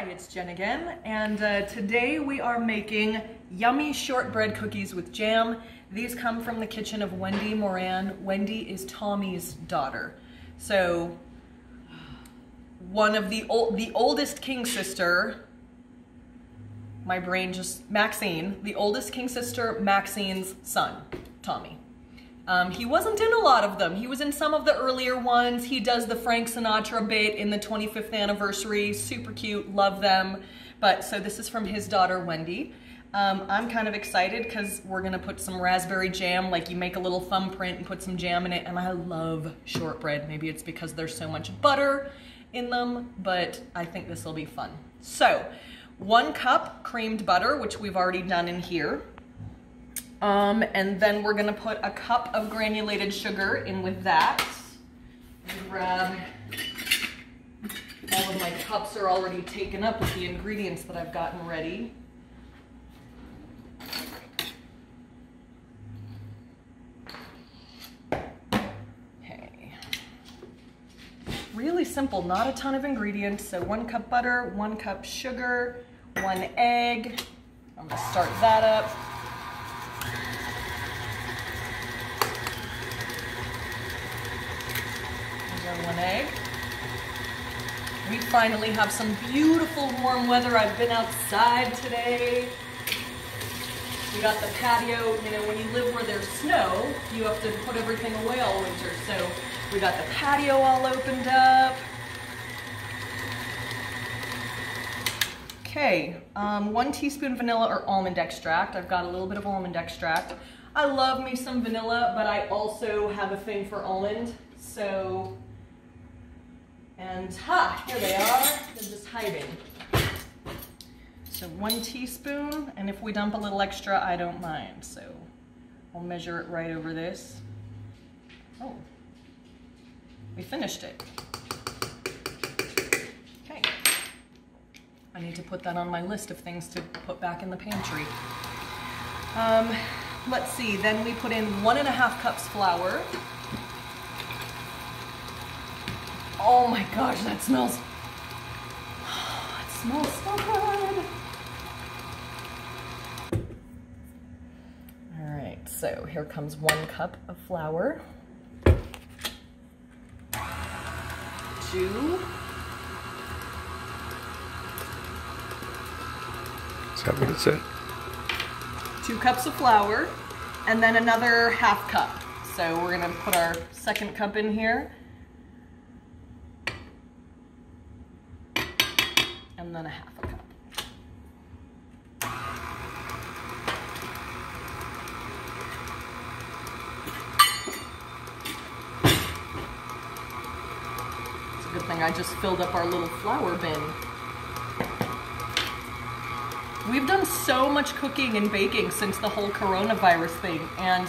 it's Jen again, and today we are making yummy shortbread cookies with jam. These come from the kitchen of Wendy Moran. Wendy is Tommy's daughter. So, one of the oldest King sister, my brain just, Maxine, the oldest King sister, Maxine's son, Tommy. He wasn't in a lot of them. He was in some of the earlier ones. He does the Frank Sinatra bit in the 25th anniversary. Super cute, love them. But so this is from his daughter, Wendy. I'm kind of excited because we're gonna put some raspberry jam, like you make a little thumbprint and put some jam in it, and I love shortbread. Maybe it's because there's so much butter in them, but I think this will be fun. So, 1 cup creamed butter, which we've already done in here. And then we're gonna put a cup of granulated sugar in with that. Grab, all of my cups are already taken up with the ingredients that I've gotten ready. Okay. Really simple, not a ton of ingredients. So 1 cup butter, 1 cup sugar, 1 egg. I'm gonna start that up. There's 1 egg. We finally have some beautiful warm weather. I've been outside today. We got the patio. You know, when you live where there's snow, you have to put everything away all winter. So we got the patio all opened up. Okay, 1 teaspoon vanilla or almond extract. I've got a little bit of almond extract. I love me some vanilla, but I also have a thing for almond. So, and here they are. They're just hiding. So 1 teaspoon, and if we dump a little extra, I don't mind. So I'll measure it right over this. Oh, we finished it. Okay. I need to put that on my list of things to put back in the pantry. Let's see, then we put in 1½ cups flour. Oh my gosh, that smells, it smells so good. All right, so here comes 1 cup of flour. 2. Is that what it said? 2 cups of flour, and then another ½ cup. So we're gonna put our 2nd cup in here. And then ½ cup. It's a good thing I just filled up our little flour bin. We've done so much cooking and baking since the whole coronavirus thing, and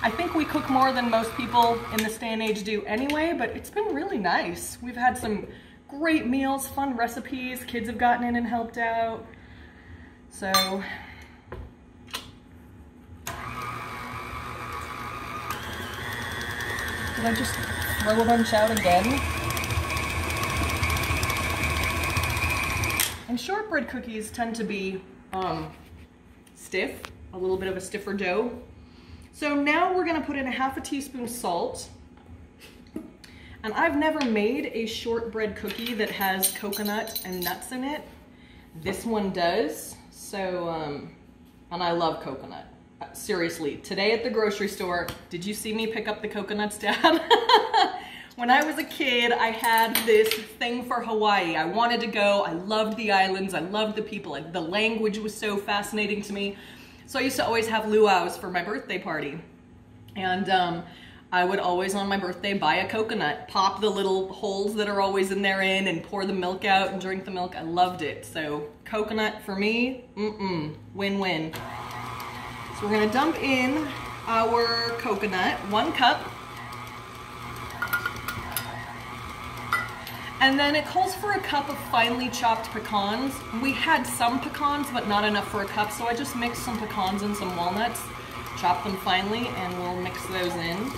I think we cook more than most people in this day and age do anyway, but it's been really nice. We've had some great meals, fun recipes, kids have gotten in and helped out. So, did I just throw a bunch out again? And shortbread cookies tend to be stiff, a little bit of a stiffer dough. So now we're gonna put in ½ teaspoon salt. And I've never made a shortbread cookie that has coconut and nuts in it. This one does, so, and I love coconut. Seriously, today at the grocery store, did you see me pick up the coconuts, Dad? When I was a kid, I had this thing for Hawaii. I wanted to go, I loved the islands, I loved the people, the language was so fascinating to me. So I used to always have luau's for my birthday party. And I would always on my birthday buy a coconut, pop the little holes that are always in there in, and pour the milk out and drink the milk. I loved it. So coconut for me, win-win. So we're gonna dump in our coconut, 1 cup. And then it calls for a cup of finely chopped pecans. We had some pecans, but not enough for a cup, so I just mixed some pecans and some walnuts, chop them finely, and we'll mix those in.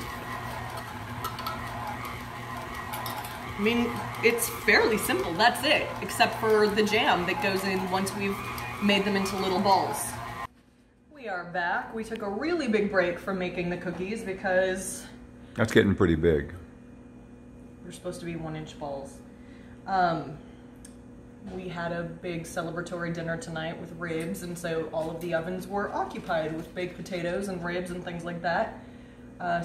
I mean, it's fairly simple, that's it, except for the jam that goes in once we've made them into little balls. We are back. We took a really big break from making the cookies because... That's getting pretty big. They're supposed to be 1-inch balls. We had a big celebratory dinner tonight with ribs, and so all of the ovens were occupied with baked potatoes and ribs and things like that.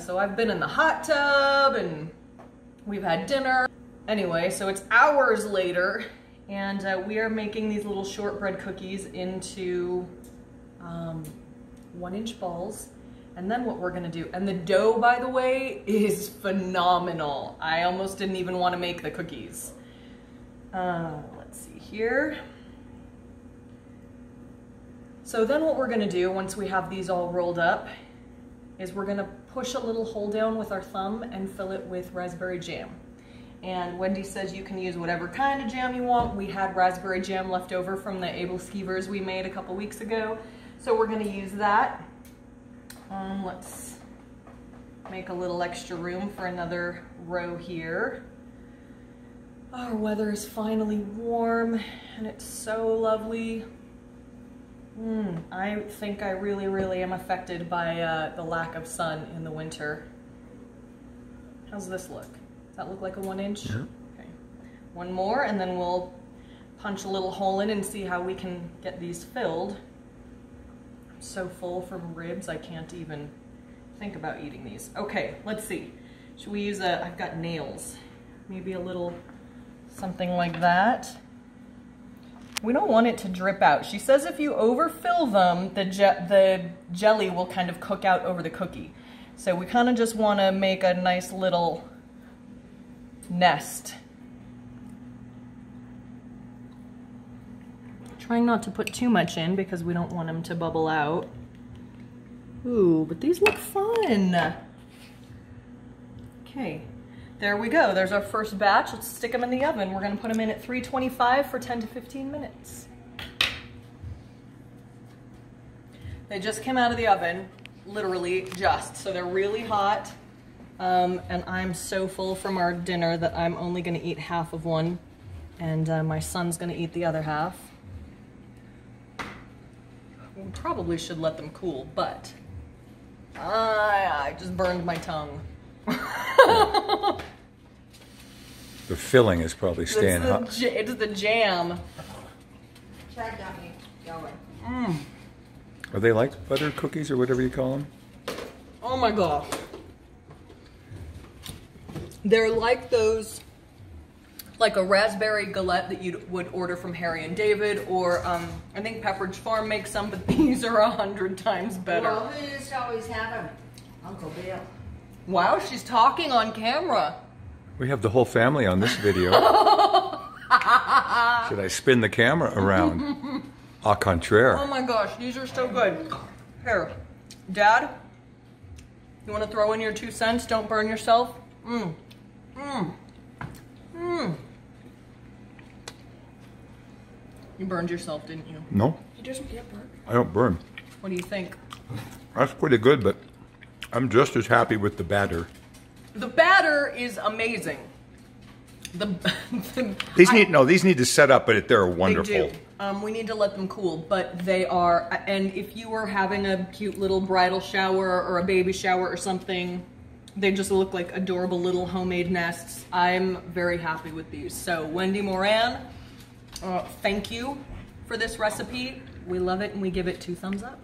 So I've been in the hot tub and we've had dinner. Anyway, so it's hours later, and we are making these little shortbread cookies into 1-inch balls. And then what we're gonna do, and the dough, by the way, is phenomenal. I almost didn't even want to make the cookies. Let's see here. So then what we're gonna do once we have these all rolled up is we're gonna push a little hole down with our thumb and fill it with raspberry jam. And Wendy says you can use whatever kind of jam you want. We had raspberry jam left over from the Able Skeevers we made a couple weeks ago. So we're gonna use that. Let's make a little extra room for another row here. Our weather is finally warm and it's so lovely. I think I really am affected by the lack of sun in the winter. How's this look? Does that look like a 1-inch? Yeah. Okay. One more and then we'll punch a little hole in and see how we can get these filled. I'm so full from ribs, I can't even think about eating these. Okay, let's see. Should we use I've got nails. Maybe a little something like that. We don't want it to drip out. She says if you overfill them, the jelly will kind of cook out over the cookie. So we kind of just want to make a nice little nest. Trying not to put too much in because we don't want them to bubble out. Ooh, but these look fun. Okay, there we go. There's our first batch. Let's stick them in the oven. We're gonna put them in at 325 for 10 to 15 minutes. They just came out of the oven, literally just. So they're really hot. And I'm so full from our dinner that I'm only gonna eat half of one. And my son's gonna eat the other half. We probably should let them cool, but I just burned my tongue. The filling is probably staying hot. It's the jam. Are they like butter cookies or whatever you call them? Oh my gosh. They're like those, like a raspberry galette that you would order from Harry and David, or I think Pepperidge Farm makes some, but these are 100 times better. Well, who used to always have them? Uncle Bill. Au, she's talking on camera. We have the whole family on this video. Should I spin the camera around? Au contraire. Oh my gosh, these are so good. Here, Dad, you want to throw in your 2 cents? Don't burn yourself. You burned yourself, didn't you? No. He doesn't get burnt. I don't burn. What do you think? That's pretty good, but I'm just as happy with the batter. The batter is amazing. These need to set up, but they're wonderful. They do. We need to let them cool, but they are, and if you were having a cute little bridal shower or a baby shower or something, they just look like adorable little homemade nests. I'm very happy with these. So Wendy Moran, thank you for this recipe. We love it and we give it 2 thumbs up.